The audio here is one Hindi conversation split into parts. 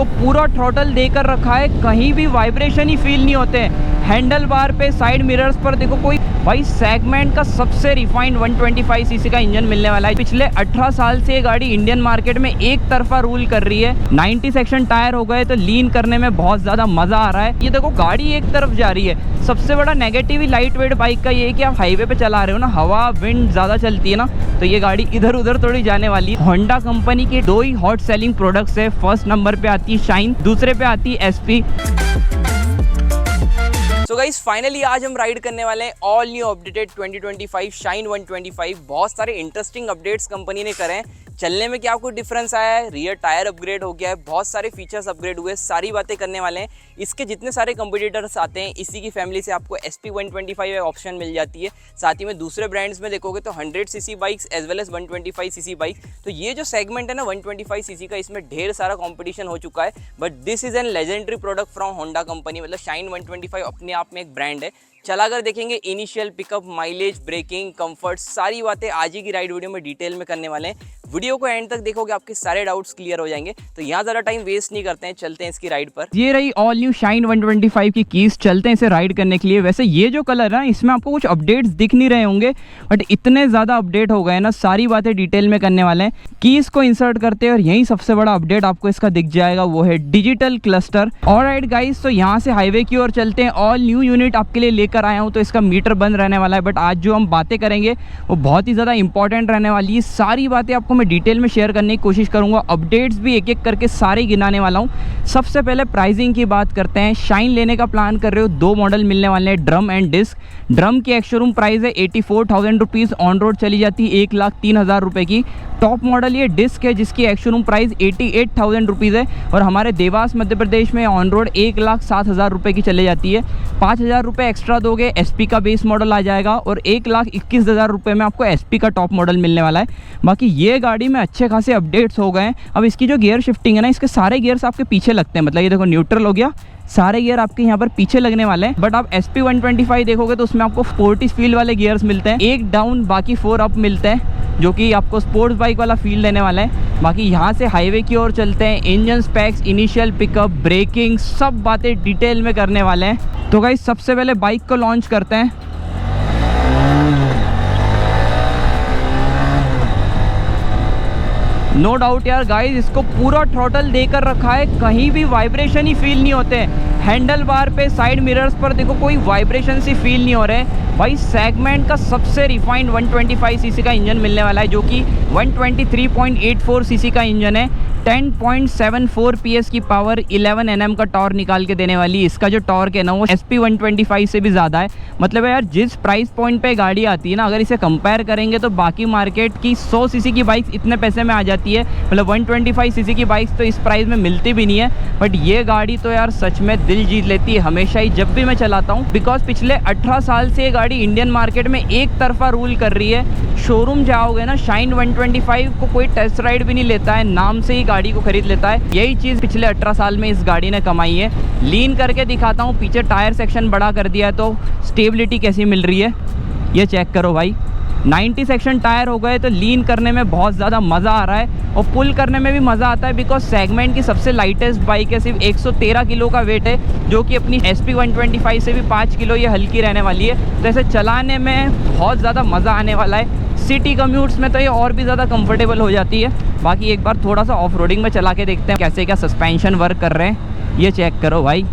इसको पूरा थ्रॉटल देकर रखा है, कहीं भी वाइब्रेशन ही फील नहीं होते हैं। हैंडल बार पे, साइड मिरर्स पर देखो कोई भाई सेगमेंट का सबसे रिफाइंड 125 सीसी का इंजन मिलने वाला है। पिछले 18 साल से ये गाड़ी इंडियन मार्केट में एक तरफा रूल कर रही है। 90 सेक्शन टायर हो गए तो लीन करने में बहुत ज़्यादा मज़ा आ रहा है। ये देखो गाड़ी एक तरफ जा रही है। सबसे बड़ा नेगेटिव ही लाइट वेट बाइक का ये है कि आप हाईवे पे चला रहे हो ना, हवा विंड ज़्यादा चलती है ना, तो ये गाड़ी इधर उधर थोड़ी जाने वाली है। होंडा कंपनी के दो ही हॉट सेलिंग प्रोडक्ट्स है। फर्स्ट नंबर पे आती है शाइन, दूसरे पे आती है एसपी। तो गाइस फाइनली आज हम राइड करने वाले हैं ऑल न्यू अपडेटेड 2025 शाइन 125। बहुत सारे इंटरेस्टिंग अपडेट्स कंपनी ने करे हैं। चलने में क्या कुछ डिफरेंस आया है, रियर टायर अपग्रेड हो गया है, बहुत सारे फीचर्स अपग्रेड हुए, सारी बातें करने वाले हैं। इसके जितने सारे कंपटीटर्स आते हैं, इसी की फैमिली से आपको SP 125 ऑप्शन मिल जाती है। साथ ही में दूसरे ब्रांड्स में देखोगे तो 100 cc bikes as well as 125 cc bike. तो ये जो सेगमेंट है ना 125 सीसी का, इसमें ढेर सारा कॉम्पिटिशन हो चुका है। But this is an legendary product from Honda company. मतलब शाइन 125 अपने आप में एक ब्रांड है। चला कर देखेंगे initial pickup, mileage, braking, comfort, सारी बातें आज ही की राइड वीडियो में डिटेल में करने वाले हैं। वीडियो को एंड तक देखोगे, आपके सारे डाउट्स क्लियर हो जाएंगे। तो यहाँ ज़्यादा टाइम वेस्ट नहीं करते हैं, चलते हैं इसकी राइड पर। ये रही ऑल न्यू शाइन 125 की कीज। चलते हैं इसे राइड करने के लिए। वैसे ये जो कलर है इसमें आपको कुछ अपडेट्स दिख नहीं रहे होंगे, बट इतने ज़्यादा अपडेट हो गए ना, सारी बातें डिटेल में करने वाले हैं। कीज को इंसर्ट करते हैं और यही सबसे बड़ा अपडेट आपको इसका दिख जाएगा, वो है डिजिटल क्लस्टर। ऑलराइट गाइस, तो यहाँ से हाईवे की ओर चलते हैं। ऑल न्यू यूनिट आपके लिए लेकर आया हूँ, तो इसका मीटर बंद रहने वाला है। बट आज जो हम बातें करेंगे वो बहुत ही ज़्यादा इंपॉर्टेंट रहने वाली है। सारी बातें आपको मैं डिटेल में शेयर करने की कोशिश करूंगा। अपडेट्स भी एक एक करके सारे गिनाने वाला हूं। सबसे पहले प्राइसिंग की बात करते हैं। शाइन लेने का प्लान कर रहे हो, दो मॉडल मिलने वाले हैं, ड्रम एंड डिस्क। ड्रम की एक्स शोरूम प्राइस है 84,000 रुपीज़, ऑन रोड चली जाती है 1,03,000 रुपये की। टॉप मॉडल ये डिस्क है जिसकी एक्स शोरूम प्राइस 88,000 रुपीज़ है, और हमारे देवास मध्य प्रदेश में ऑन रोड 1,07,000 रुपये की चली जाती है। 5,000 रुपये एक्स्ट्रा दोगे, SP का बेस मॉडल आ जाएगा, और 1,21,000 रुपये में आपको SP का टॉप मॉडल मिलने वाला है। बाकी ये गाड़ी में अच्छे खासे अपडेट्स हो गए हैं। अब इसकी जो गियर शिफ्टिंग है ना, इसके सारे गियर्स आपके पीछे लगते हैं। मतलब ये देखो न्यूट्रल हो गया, सारे गियर आपके यहाँ पर पीछे लगने वाले हैं। बट आप SP 125 देखोगे तो उसमें आपको 40 फील वाले गियर्स मिलते हैं, एक डाउन बाकी 4 अप मिलते हैं, जो कि आपको स्पोर्ट्स बाइक वाला फील देने वाला है। बाकी यहाँ से हाईवे की ओर चलते हैं। Engine specs, initial pickup, braking, सब बातें डिटेल में करने वाले हैं। तो गाइस सबसे पहले बाइक को लॉन्च करते हैं। नो डाउट यार गाइस, इसको पूरा थ्रॉटल देकर रखा है, कहीं भी वाइब्रेशन ही फील नहीं होते हैं। हैंडल बार पे, साइड मिरर्स पर देखो कोई वाइब्रेशन से फील नहीं हो रहे हैं। भाई सेगमेंट का सबसे रिफाइंड 125 सीसी का इंजन मिलने वाला है, जो कि 123.84 सीसी का इंजन है। 10.74 PS की पावर, 11 Nm का टॉर्क निकाल के देने वाली। इसका जो टॉर्क है ना वो SP 125 से भी ज़्यादा है। मतलब यार जिस प्राइस पॉइंट पे गाड़ी आती है ना, अगर इसे कंपेयर करेंगे तो बाकी मार्केट की 100 सीसी की बाइक्स इतने पैसे में आ जाती है। मतलब 125 सीसी की बाइक्स तो इस प्राइस में मिलती भी नहीं है। बट ये गाड़ी तो यार सच में दिल जीत लेती है हमेशा ही, जब भी मैं चलाता हूँ। बिकॉज पिछले 18 साल से ये गाड़ी इंडियन मार्केट में एक तरफा रूल कर रही है। शोरूम जाओगे ना, शाइन 125 को कोई टेस्ट राइड भी नहीं लेता है, नाम से ही गाड़ी को खरीद लेता है। यही चीज़ पिछले 18 साल में इस गाड़ी ने कमाई है। लीन करके दिखाता हूँ, पीछे टायर सेक्शन बड़ा कर दिया है तो स्टेबिलिटी कैसी मिल रही है ये चेक करो भाई। 90 सेक्शन टायर हो गए तो लीन करने में बहुत ज़्यादा मज़ा आ रहा है, और पुल करने में भी मज़ा आता है। बिकॉज सेगमेंट की सबसे लाइटेस्ट बाइक है, सिर्फ 113 किलो का वेट है, जो कि अपनी SP 125 से भी 5 किलो ये हल्की रहने वाली है। तो ऐसे चलाने में बहुत ज़्यादा मज़ा आने वाला है। सिटी कम्यूट्स में तो ये और भी ज़्यादा कंफर्टेबल हो जाती है। बाकी एक बार थोड़ा सा ऑफ रोडिंग में चला के देखते हैं कैसे क्या सस्पेंशन वर्क कर रहे हैं। ये चेक करो भाई,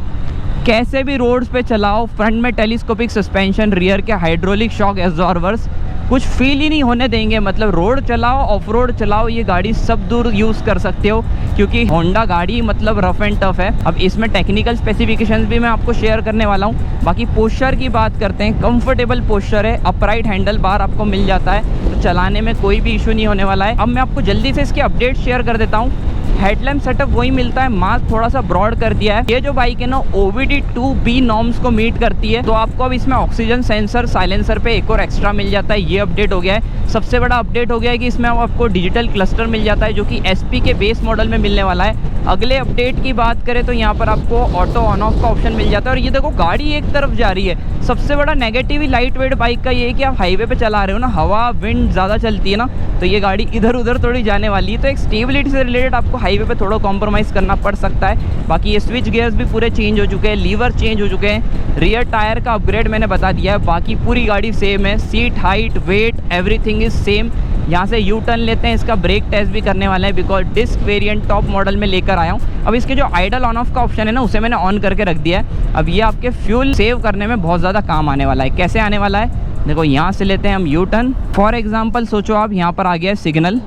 कैसे भी रोड्स पे चलाओ, फ्रंट में टेलीस्कोपिक सस्पेंशन, रियर के हाइड्रोलिक शॉक एब्जॉर्बर्स, कुछ फील ही नहीं होने देंगे। मतलब रोड चलाओ, ऑफ रोड चलाओ, ये गाड़ी सब दूर यूज़ कर सकते हो, क्योंकि होंडा गाड़ी मतलब रफ एंड टफ है। अब इसमें टेक्निकल स्पेसिफिकेशंस भी मैं आपको शेयर करने वाला हूँ। बाकी पोस्चर की बात करते हैं, कंफर्टेबल पोस्चर है, अपराइट हैंडल बार आपको मिल जाता है, तो चलाने में कोई भी इशू नहीं होने वाला है। अब मैं आपको जल्दी से इसके अपडेट शेयर कर देता हूँ। हेडलैम्प सेटअप वही मिलता है, मास्क थोड़ा सा ब्रॉड कर दिया है। ये जो बाइक है ना OBD2B नॉर्म्स को मीट करती है, तो आपको अब इसमें ऑक्सीजन सेंसर, साइलेंसर पे एक और एक्स्ट्रा मिल जाता है। ये अपडेट हो गया है। सबसे बड़ा अपडेट हो गया है कि इसमें आपको डिजिटल क्लस्टर मिल जाता है, जो कि SP के बेस मॉडल में मिलने वाला है। अगले अपडेट की बात करें तो यहाँ पर आपको ऑटो ऑन ऑफ का ऑप्शन मिल जाता है। और ये देखो गाड़ी एक तरफ जा रही है। सबसे बड़ा नेगेटिव लाइट वेट बाइक का ये है कि आप हाईवे पे चला रहे हो ना, हवा विंड ज़्यादा चलती है ना, तो ये गाड़ी इधर उधर थोड़ी जाने वाली है। तो एक स्टेबिलिटी से रिलेटेड आपको हाईवे पे थोड़ा कॉम्प्रोमाइज़ करना पड़ सकता है। बाकी ये स्विच गियर्स भी पूरे चेंज हो चुके हैं, लीवर चेंज हो चुके हैं, रियर टायर का अपग्रेड मैंने बता दिया है। बाकी पूरी गाड़ी सेम है, seat height weight everything is same. यहाँ से यू टर्न लेते हैं, इसका ब्रेक टेस्ट भी करने वाले हैं because disc variant top model में लेकर आया हूँ। अब इसके जो आइडल ऑन ऑफ का ऑप्शन है ना, उसे मैंने ऑन करके रख दिया है। अब ये आपके फ्यूल सेव करने में बहुत ज़्यादा काम आने वाला है। कैसे आने वाला है देखो, यहाँ से लेते हैं हम यू टर्न। फॉर एग्जाम्पल सोचो आप यहाँ पर आ गया है सिग्नल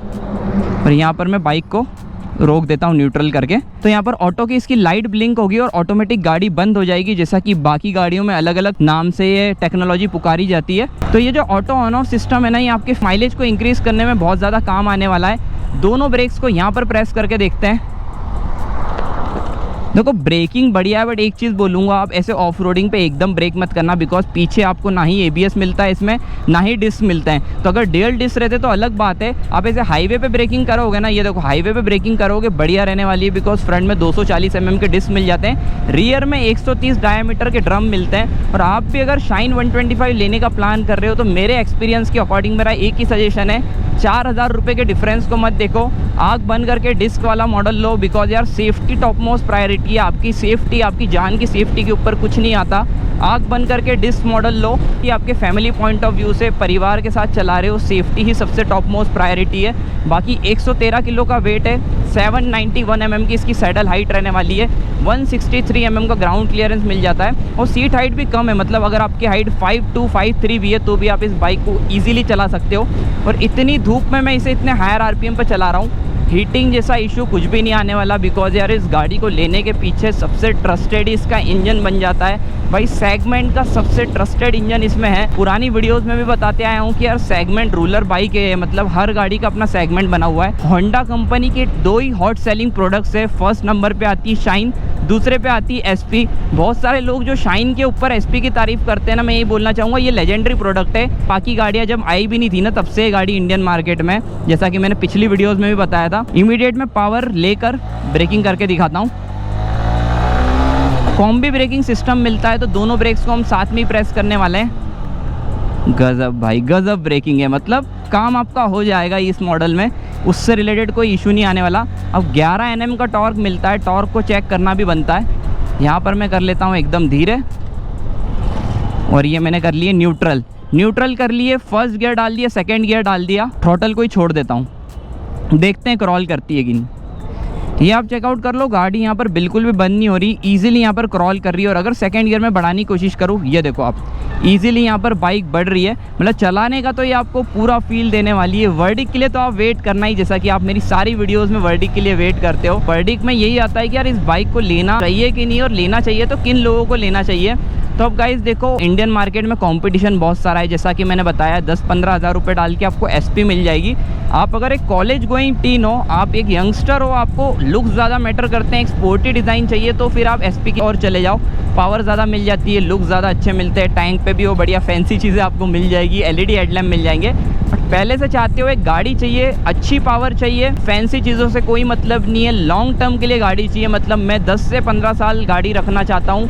और यहाँ पर मैं बाइक को रोक देता हूँ न्यूट्रल करके, तो यहाँ पर ऑटो की इसकी लाइट ब्लिंक होगी और ऑटोमेटिक गाड़ी बंद हो जाएगी, जैसा कि बाकी गाड़ियों में अलग अलग नाम से ये टेक्नोलॉजी पुकारी जाती है। तो ये जो ऑटो ऑन ऑफ सिस्टम है ना, ये आपके माइलेज को इंक्रीज करने में बहुत ज़्यादा काम आने वाला है। दोनों ब्रेक्स को यहाँ पर प्रेस करके देखते हैं। देखो ब्रेकिंग बढ़िया है, बट एक चीज़ बोलूँगा, आप ऐसे ऑफ रोडिंग पे एकदम ब्रेक मत करना बिकॉज पीछे आपको ना ही ABS मिलता है इसमें, ना ही डिस्क मिलता है। तो अगर डुअल डिस्क रहते तो अलग बात है। आप ऐसे हाईवे पे ब्रेकिंग करोगे ना, ये देखो हाईवे पे ब्रेकिंग करोगे बढ़िया रहने वाली है बिकॉज फ्रंट में 240 mm के डिस्क मिल जाते हैं, रियर में 130 डायमीटर के ड्रम मिलते हैं। और आप भी अगर शाइन 125 लेने का प्लान कर रहे हो तो मेरे एक्सपीरियंस के अकॉर्डिंग मेरा एक ही सजेशन है, 4000 रुपये के डिफरेंस को मत देखो, आँख बंद करके डिस्क वाला मॉडल लो बिकॉज यार सेफ्टी टॉप मोस्ट प्रायोरिटी है। आपकी सेफ्टी, आपकी जान की सेफ्टी के ऊपर कुछ नहीं आता। आँख बंद करके डिस्क मॉडल लो कि आपके फैमिली पॉइंट ऑफ व्यू से परिवार के साथ चला रहे हो, सेफ्टी ही सबसे टॉप मोस्ट प्रायोरिटी है। बाकी 113 किलो का वेट है, 791 mm की इसकी सैडल हाइट रहने वाली है, 163 mm का ग्राउंड क्लियरेंस मिल जाता है और सीट हाइट भी कम है। मतलब अगर आपकी हाइट 5'2", 5'3" भी है तो भी आप इस बाइक को ईजिली चला सकते हो। और इतनी धूप में मैं इसे इतने हायर RPM पर चला रहा हूँ, हीटिंग जैसा इशू कुछ भी नहीं आने वाला बिकॉज यार इस गाड़ी को लेने के पीछे सबसे ट्रस्टेड इसका इंजन बन जाता है। भाई सेगमेंट का सबसे ट्रस्टेड इंजन इसमें है। पुरानी वीडियोस में भी बताते आया हूँ कि यार सेगमेंट रूलर बाइक है, मतलब हर गाड़ी का अपना सेगमेंट बना हुआ है। होंडा कंपनी के 2 ही हॉट सेलिंग प्रोडक्ट्स है, फर्स्ट नंबर पे आती है शाइन, दूसरे पे आती है SP। बहुत सारे लोग जो शाइन के ऊपर SP की तारीफ करते हैं ना, मैं यही बोलना चाहूँगा ये लेजेंडरी प्रोडक्ट है। बाकी गाड़ियाँ जब आई भी नहीं थी ना, तब से गाड़ी इंडियन मार्केट में, जैसा कि मैंने पिछली वीडियोज़ में भी बताया था। इमीडिएट में पावर लेकर ब्रेकिंग करके दिखाता हूँ। कॉम्बी ब्रेकिंग सिस्टम मिलता है तो दोनों ब्रेक्स को हम साथ में ही प्रेस करने वाले हैं। गजब भाई गजब ब्रेकिंग है, मतलब काम आपका हो जाएगा इस मॉडल में, उससे रिलेटेड कोई इशू नहीं आने वाला। अब 11 Nm का टॉर्क मिलता है, टॉर्क को चेक करना भी बनता है। यहाँ पर मैं कर लेता हूँ एकदम धीरे और ये मैंने कर लिए न्यूट्रल कर लिए, फर्स्ट गियर डाल दिया, सेकेंड गियर डाल दिया, थ्रॉटल को ही छोड़ देता हूँ, देखते हैं क्रॉल करती है कि नहीं। ये आप चेकआउट कर लो, गाड़ी यहाँ पर बिल्कुल भी बंद नहीं हो रही, इजीली यहाँ पर क्रॉल कर रही है। और अगर सेकंड गियर में बढ़ाने की कोशिश करूँ, ये देखो आप इजीली यहाँ पर बाइक बढ़ रही है। मतलब चलाने का तो ये आपको पूरा फील देने वाली है। वर्डिक के लिए तो आप वेट करना ही, जैसा कि आप मेरी सारी वीडियोस में वर्डिक के लिए वेट करते हो। वर्डिक में यही आता है कि यार इस बाइक को लेना चाहिए कि नहीं, और लेना चाहिए तो किन लोगों को लेना चाहिए। तो अब गाइस देखो, इंडियन मार्केट में कंपटीशन बहुत सारा है, जैसा कि मैंने बताया 10-15 हज़ार रुपये डाल के आपको SP मिल जाएगी। आप अगर एक कॉलेज गोइंग टीन हो, आप एक यंगस्टर हो, आपको लुक ज़्यादा मैटर करते हैं, एक स्पोर्टी डिज़ाइन चाहिए, तो फिर आप SP की ओर चले जाओ। पावर ज़्यादा मिल जाती है, लुक ज़्यादा अच्छे मिलते हैं, टैंक पे भी वो बढ़िया फैंसी चीज़ें आपको मिल जाएगी, LED हेडलैम्प मिल जाएंगे। बट पहले से चाहते हो एक गाड़ी चाहिए, अच्छी पावर चाहिए, फैंसी चीज़ों से कोई मतलब नहीं है, लॉन्ग टर्म के लिए गाड़ी चाहिए, मतलब मैं 10 से 15 साल गाड़ी रखना चाहता हूँ,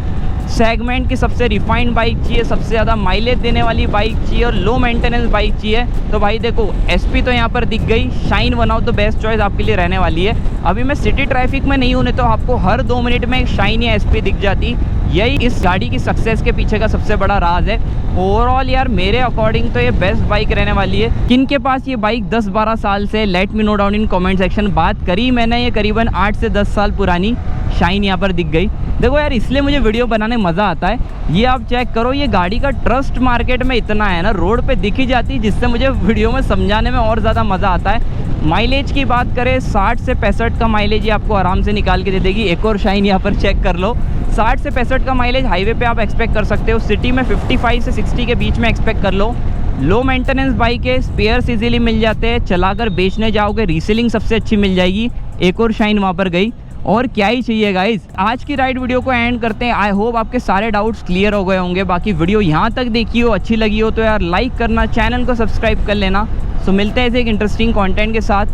सेगमेंट की सबसे रिफाइंड बाइक चाहिए, सबसे ज़्यादा माइलेज देने वाली बाइक चाहिए और लो मेंटेनेंस बाइक चाहिए, तो भाई देखो SP तो यहाँ पर दिख गई, shine one of the best choice आपके लिए रहने वाली है। अभी मैं सिटी ट्रैफिक में नहीं हूँ, नहीं तो आपको हर 2 मिनट में एक शाइन या SP दिख जाती। यही इस गाड़ी की सक्सेस के पीछे का सबसे बड़ा राज है। ओवरऑल यार मेरे अकॉर्डिंग तो ये बेस्ट बाइक रहने वाली है। किनके पास ये बाइक 10-12 साल से, let me know down in comment section. बात करी मैंने, ये करीबन 8 से 10 साल पुरानी शाइन यहाँ पर दिख गई। देखो यार, इसलिए मुझे वीडियो बनाने मज़ा आता है। ये आप चेक करो, ये गाड़ी का ट्रस्ट मार्केट में इतना है ना, रोड पे दिख ही जाती है, जिससे मुझे वीडियो में समझाने में और ज़्यादा मज़ा आता है। माइलेज की बात करें, 60 से 65 का माइलेज ये आपको आराम से निकाल के दे देगी। एक और शाइन यहाँ पर चेक कर लो, 60 से 65 का माइलेज हाईवे पे आप एक्सपेक्ट कर सकते हो, सिटी में 55 से 60 के बीच में एक्सपेक्ट कर लो। लो मेंटेनेंस बाइक है, स्पेयर्स इजीली मिल जाते हैं, चलाकर बेचने जाओगे रीसेलिंग सबसे अच्छी मिल जाएगी। एक और शाइन वहाँ पर गई, और क्या ही चाहिए गाइज। आज की राइड वीडियो को एंड करते हैं। आई होप आपके सारे डाउट्स क्लियर हो गए होंगे। बाकी वीडियो यहाँ तक देखी हो, अच्छी लगी हो तो यार लाइक करना, चैनल को सब्सक्राइब कर लेना। सो मिलते हैं ऐसे एक इंटरेस्टिंग कंटेंट के साथ।